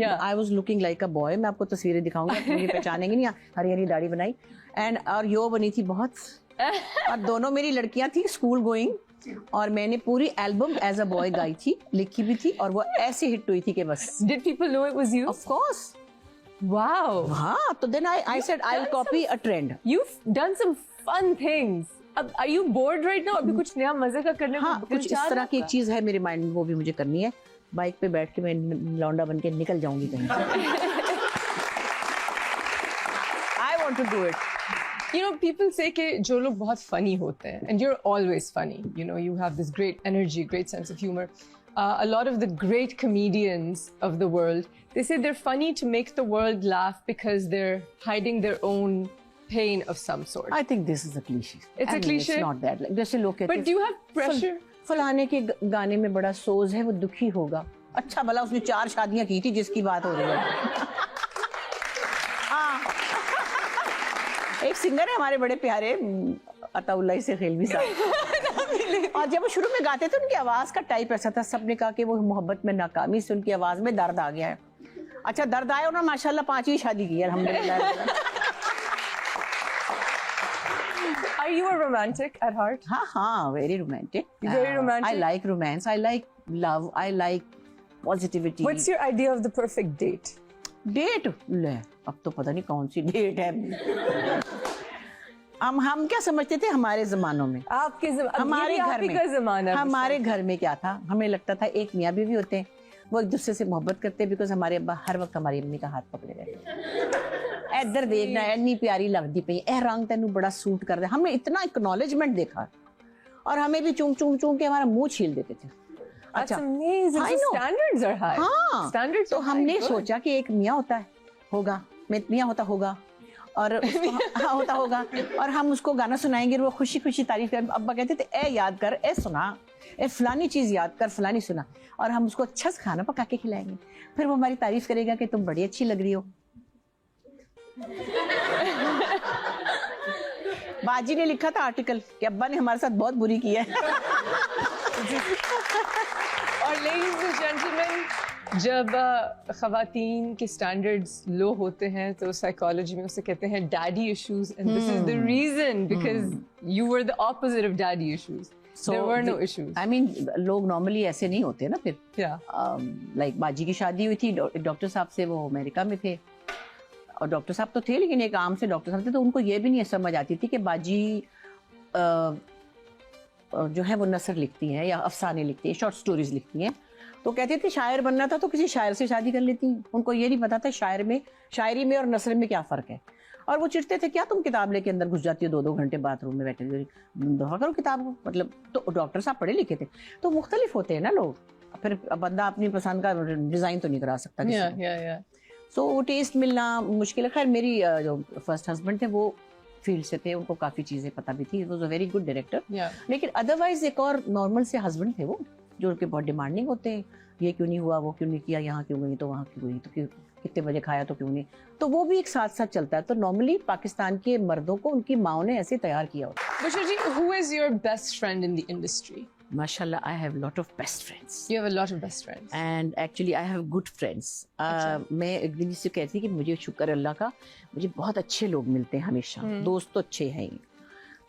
I was looking like a boy. मैं आपको तस्वीरें दिखाऊंगी, आप मुझे पहचानेंगे नहीं. हरी हरी दाढ़ी बनाई एंड और यो बनी थी बहुत. और दोनों मेरी लड़कियां थी स्कूल गोइंग, और मैंने पूरी एल्बम एज अ बॉय गाई थी, लिखी भी थी, और वो ऐसे हिट हुई थी कि बस. Did people know it was you? Of course. Wow. हाँ, तो then I said I will copy a trend. You've done some fun things. अब are you bored right now? अभी कुछ नया मजे का करने हाँ, को कुछ इस तरह की एक चीज है मेरे माइंड में, वो भी मुझे करनी है. बाइक पे बैठ के मैं लौंडा बन के निकल जाऊंगी कहीं. I want to do it. You know, people say कि जो लोग बहुत funny होते हैं, and you're always funny. You know, you have this great energy, great sense of humor. A lot of the great comedians of the world, they say they're funny to make the world laugh because they're hiding their own pain of some sort. I think this is a cliche. It's a cliche? It's not that. Like, जैसे लोग कहते हैं. But do you have pressure? फलाने के गाने में बड़ा सोज है, वो दुखी होगा. अच्छा भला उसने 4 शादियां की थी जिसकी बात हो रही है. हाँ. एक सिंगर है हमारे बड़े प्यारे, अताउल्लाह से खेलवी साहब. और जब वो शुरू में गाते थे उनकी आवाज का टाइप ऐसा था, सबने कहा कि वो मोहब्बत में नाकामी से उनकी आवाज में दर्द आ गया है. अच्छा, दर्द आया, उन्होंने माशाल्लाह 5वीं शादी की है, अल्हम्दुलिल्लाह. Are you a romantic at heart? हाँ, very romantic. Very romantic? I like romance. I like love. I like positivity. What's your idea of the perfect date? Date ले, अब तो पता नहीं कौन सी डेट है. हम क्या समझते थे हमारे जमानों में, हमारे घर में क्या था, हमें लगता था एक मियाँ बीवी होते हैं, वो एक दूसरे से मोहब्बत करते हैं, बिकॉज हमारे अब्बा हर वक्त हमारी अम्मी का हाथ पकड़े रहते. इधर देखना, इतनी प्यारी लगती पई, ए रंग तेनू बड़ा सूट कर दे. हमने इतना एक्नॉलेजमेंट देखा, और हमें भी चूम चूम चूम के हमारा मुंह छील देते थे. अच्छा, standards are high. हाँ, Standards तो are हमने high. सोचा कि एक मियाँ होगा, मियाँ होगा, और हाँ होता होगा, और हम उसको गाना सुनाएंगे, और वो खुशी खुशी तारीफ कर. अब्बा कहते थे, ए याद कर, ए सुना, ए फलानी चीज याद कर, फलानी सुना, और हम उसको अच्छा से खाना पका के खिलाएंगे. फिर वो हमारी तारीफ करेगा कि तुम बड़ी अच्छी लग रही हो. बाजी ने लिखा था आर्टिकल कि अब्बा ने हमारे साथ बहुत बुरी की है. और ladies and gentlemen, जब ख़वातीन के स्टैंडर्ड्स लो होते हैं तो साइकोलॉजी में उसे कहते हैं daddy issues, and this is the reason because you were the opposite of daddy issues. There were no issues. I mean, लोग नॉर्मली ऐसे नहीं होते ना. फिर लाइक बाजी की शादी हुई थी डॉक्टर साहब से, वो अमेरिका में थे, और डॉक्टर साहब तो थे लेकिन एक आम से डॉक्टर साहब थे, तो उनको ये भी नहीं समझ आती थी कि बाजी जो है वो नसर लिखती हैं या अफसाने लिखती हैं, शॉर्ट स्टोरीज लिखती हैं. तो कहते थे शायर बनना था तो किसी शायर से शादी कर लेती. उनको ये नहीं पता था शायरी में और नसर में क्या फ़र्क है. और वो चिढ़ते थे, क्या तुम किताब लेके अंदर घुस जाती हो 2-2 घंटे बाथरूम में बैठे, दफा करो किताब को. मतलब तो डॉक्टर साहब पढ़े लिखे थे, तो मुख्तलिफ होते हैं ना लोग. फिर बंदा अपनी पसंद का डिज़ाइन तो नहीं करा सकता. सो वो टेस्ट मिलना मुश्किल है. खैर मेरी जो फर्स्ट हस्बैंड थे वो फील्ड से थे, उनको काफ़ी चीज़ें पता भी थी. Was a very good director. लेकिन अदरवाइज एक और नॉर्मल से हस्बैंड थे वो, जो उनके बहुत डिमांडिंग होते हैं. ये क्यों नहीं हुआ, वो क्यों नहीं किया, यहाँ क्यों गई तो वहाँ क्यों गई, तो क्यों कितने बजे खाया तो क्यों नहीं. तो वो भी एक साथ साथ चलता है. तो नॉर्मली पाकिस्तान के मर्दों को उनकी माओ ने ऐसे तैयार किया होता है. बुशरा जी, who is your best friend in the industry? माशाल्लाह, I have lot of best friends. You have a lot of best friends. And actually I have good friends. मैं एक दिन इससे कहती कि मुझे शुक्र अल्लाह का, मुझे बहुत अच्छे लोग मिलते हैं हमेशा. दोस्त तो अच्छे हैं ही.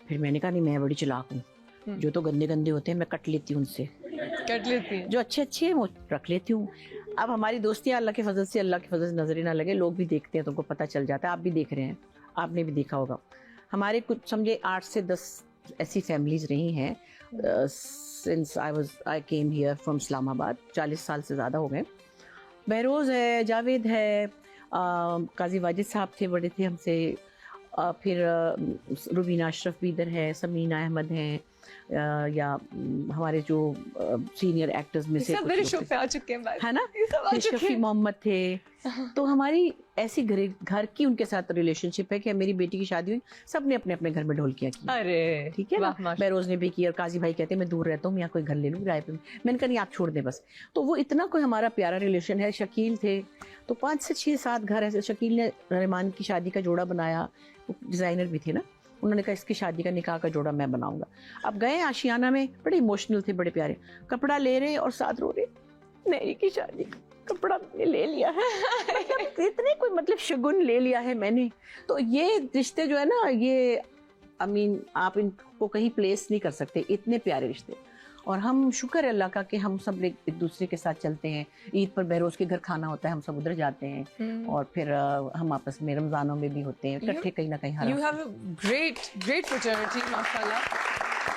फिर मैंने कहा नहीं, मैं बड़ी चालाक हूँ. जो तो गंदे गंदे होते हैं मैं कट लेती हूँ उनसे. कट लेती है. जो अच्छे अच्छे हैं वो रख लेती हूँ. अब हमारी दोस्तियाँ अल्लाह के फजल से नजर ही ना लगे. लोग भी देखते हैं तो उनको पता चल जाता है. आप भी देख रहे हैं, आपने भी देखा होगा. हमारे कुछ समझे 8 से 10 ऐसी फैमिलीज रही हैं since I came here from Islamabad. 40 साल से ज़्यादा हो गए. बहरोज़ है, जावेद है, काजी वाजिद साहब थे, बड़े थे हमसे. फिर रुबीना अशरफ भी इधर है, समीना अहमद हैं, या हमारे जो सीनियर एक्टर्स में से मेरे शो पे आ चुके हैं है ना. शफी मोहम्मद थे. तो हमारी ऐसी घर की उनके साथ रिलेशनशिप है कि मेरी बेटी की शादी हुई, सबने अपने अपने घर में ढोलकियाँ की. अरे ठीक है ना. बहरोज ने भी की, और काजी भाई कहते हैं मैं दूर रहता हूँ, यहाँ कोई घर ले लूँ किराए पे. मैंने कहा नहीं, आप छोड़ दें बस. तो वो इतना कोई हमारा प्यारा रिलेशन है. शकील थे, तो 5 से 6-7 घर ऐसे. शकील ने रहमान की शादी का जोड़ा बनाया, डिज़ाइनर भी थे ना. उन्होंने कहा इसकी शादी का निकाह का जोड़ा मैं बनाऊंगा. अब गए आशियाना में, बड़े इमोशनल थे, बड़े प्यारे. कपड़ा ले रहे और साथ रो रहे, नई की शादी. कपड़ा मैंने ले लिया है, मतलब इतने कोई मतलब शगुन ले लिया है मैंने। तो ये रिश्ते जो है ना, ये आई मीन आप इनको कहीं प्लेस नहीं कर सकते, इतने प्यारे रिश्ते। और हम शुक्र है अल्लाह का कि हम सब एक दूसरे के साथ चलते हैं। ईद पर बहरोज के घर खाना होता है, हम सब उधर जाते हैं, और फिर हम आपस में रमजानों में भी होते हैं इकट्ठे कहीं ना कहीं। You have a great fraternity, माशाल्लाह।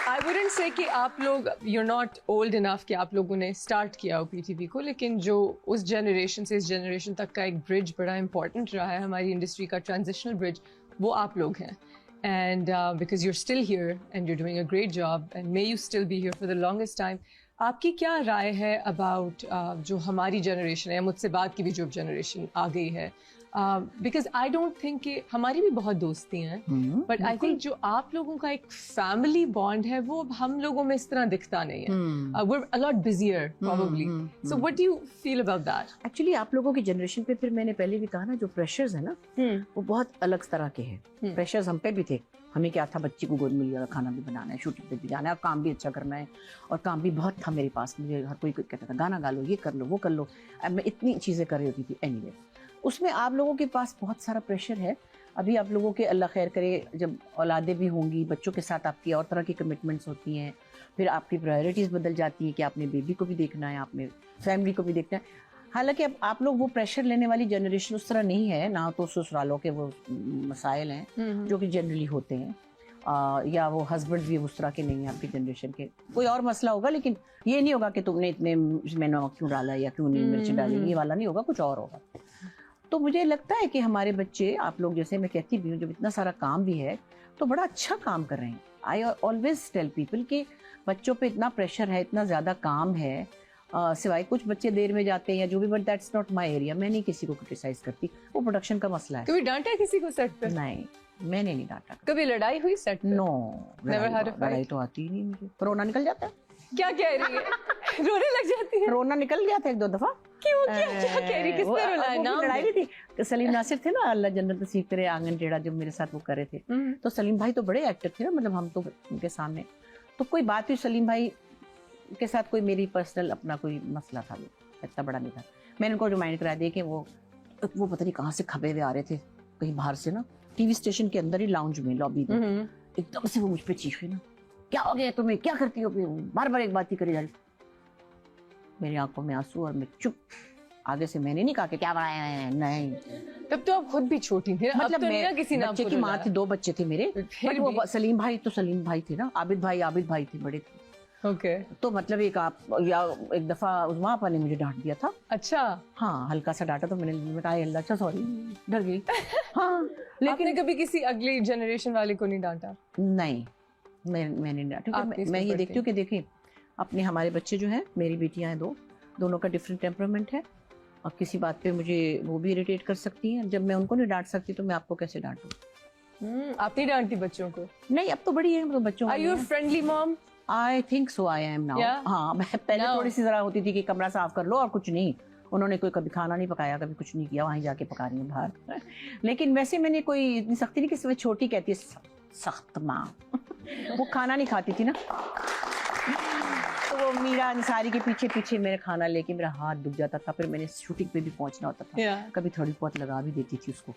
I wouldn't say कि आप लोग you're not old enough कि आप लोगों ने start किया हो PTV को, लेकिन जो उस जनरेशन से इस जनरेशन तक का एक ब्रिज बड़ा important रहा है हमारी इंडस्ट्री का, ट्रांजिशनल ब्रिज, वो आप लोग हैं। And because you're still here and you're doing a great job and may you still be here for the longest time, आपकी क्या राय है about जो हमारी जनरेशन है, मुझसे बाद की भी जो जनरेशन आ गई है? Because I don't think कि हमारी भी बहुत दोस्ती हैं, but I think जो आप लोगों का एक family bond है वो अब हम लोगों में इस तरह दिखता नहीं है। We're a lot busier probably. So what do you feel about that? Actually आप लोगों की जनरेशन पे, फिर मैंने पहले भी कहा ना, जो प्रेशर्स है ना वो बहुत अलग तरह के हैं। प्रेशर्स हम पे भी थे, हमें क्या था, बच्ची को गोद में लिया, खाना भी बनाना है, शूटिंग पे भी जाना है, और काम भी अच्छा करना है, और काम भी बहुत था मेरे पास। मुझे हर कोई कहता था गाना गा लो, ये कर लो, वो कर लो। अब मैं इतनी चीज़ें कर रही होती थी। एनीवे, उसमें आप लोगों के पास बहुत सारा प्रेशर है। अभी आप लोगों के अल्लाह खैर करे, जब औलादें भी होंगी, बच्चों के साथ आपकी और तरह की कमिटमेंट्स होती हैं, फिर आपकी प्रायोरिटीज़ बदल जाती हैं कि आपने बेबी को भी देखना है, आपने फैमिली को भी देखना है। हालांकि अब आप लोग वो प्रेशर लेने वाली जनरेशन उस तरह नहीं है ना, तो ससुरालों के वो मसाइल हैं जो कि जनरली होते हैं, या वो हस्बैंड भी उस तरह के नहीं है आपकी जनरेशन के। कोई और मसला होगा, लेकिन ये नहीं होगा कि तुमने इतने इसमें नमक क्यों डाला या क्यों नहीं मिर्च डाली, ये वाला नहीं होगा, कुछ और होगा। तो मुझे लगता है कि हमारे बच्चे, आप लोग जैसे मैं कहती भी हूँ, जब इतना सारा काम भी है तो बड़ा अच्छा काम कर रहे हैं। आई ऑलवेज टेल पीपल कि बच्चों पे इतना प्रेशर है, इतना ज़्यादा काम है, सिवाय कुछ बच्चे देर में जाते हैं या जो भी, but that's not my area. मैं नहीं किसी को क्रिटिसाइज करती, वो प्रोडक्शन का मसला है। कभी डांटा किसी को सेट पे? नहीं, मैंने नहीं डांटा। कभी लड़ाई हुई सेट पे? No, Never had a fight? लड़ाई तो आती ही नहीं मुझे, रोना निकल जाता है। क्या कह रही है? रोने लग जाती है? रोना निकल गया था एक दो दफा। क्यों? क्या कह रही? किसने रुलाया? नाम लड़ाई नहीं थी। सलीम नासिर थे ना, अल्लाह जन्नत नसीब करे, आंगन टेढ़ा, जो मेरे साथ वो कर रहे थे। तो सलीम भाई तो बड़े एक्टर थे ना, मतलब हम तो उनके सामने तो कोई बात हुई, सलीम भाई के साथ कोई मेरी पर्सनल अपना कोई मसला था, इतना बड़ा नहीं था। मैंने उनको रिमाइंड करा दिया कि वो पता नहीं कहाँ से खबे हुए आ रहे थे, कहीं बाहर से ना, टीवी स्टेशन के अंदर ही लाउंज में, लॉबी में, एकदम से वो मुझ पे चीखे ना, क्या हो गया तुम्हें, क्या करती हो, बार बार एक बात ही करी जा रही। मेरी आंखों में आंसू और मैं चुप। आगे से मैंने नहीं कहा कि क्या बनाया है, नहीं। तब तो आप खुद भी छोटी थी ना, मतलब तो मैं किसी ने बच्चे की माँ थी, 2 बच्चे थे मेरे, फिर वो सलीम भाई तो सलीम भाई थे ना, आबिद भाई थे, बड़े थे। ओके। तो मतलब एक दफा उस्मा आपा ने मुझे डांट दिया था। अच्छा। हाँ, हल्का सा डांटा, तो मैंने कहा अल्लाह, अच्छा सॉरी, डर गई। हाँ, लेकिन आपने कभी किसी अगली जनरेशन वाले को नहीं डांटा? नहीं, मैंने नहीं डांटा। मैं ये देखती हूँ कि देखिए, अपने हमारे बच्चे जो हैं, मेरी बेटियां हैं 2, दोनों का डिफरेंट टेम्परामेंट है, और किसी बात पे मुझे वो भी इरिटेट कर सकती हैं। जब मैं उनको नहीं डांट सकती तो मैं आपको कैसे डांटूं? आप नहीं डांटती बच्चों को? नहीं, अब तो बड़ी है, तो बच्चों। Are you a friendly mom? I think so, I am now. हाँ, मैं पहले थोड़ी सी जरा होती थी कि कमरा साफ कर लो और कुछ नहीं, उन्होंने कोई कभी खाना नहीं पकाया, कभी कुछ नहीं किया, वहीं जाके पका रही है बाहर। लेकिन वैसे मैंने कोई इतनी सख्ती नहीं, कि छोटी कहती है सख्त माँ। वो खाना नहीं खाती थी ना, तो वो मीरा अंसारी के पीछे पीछे मेरा खाना लेके मेरा हाथ दुख जाता था, फिर मैंने शूटिंग पे भी पहुंचना होता था, कभी थोड़ी बहुत लगा भी देती थी उसको।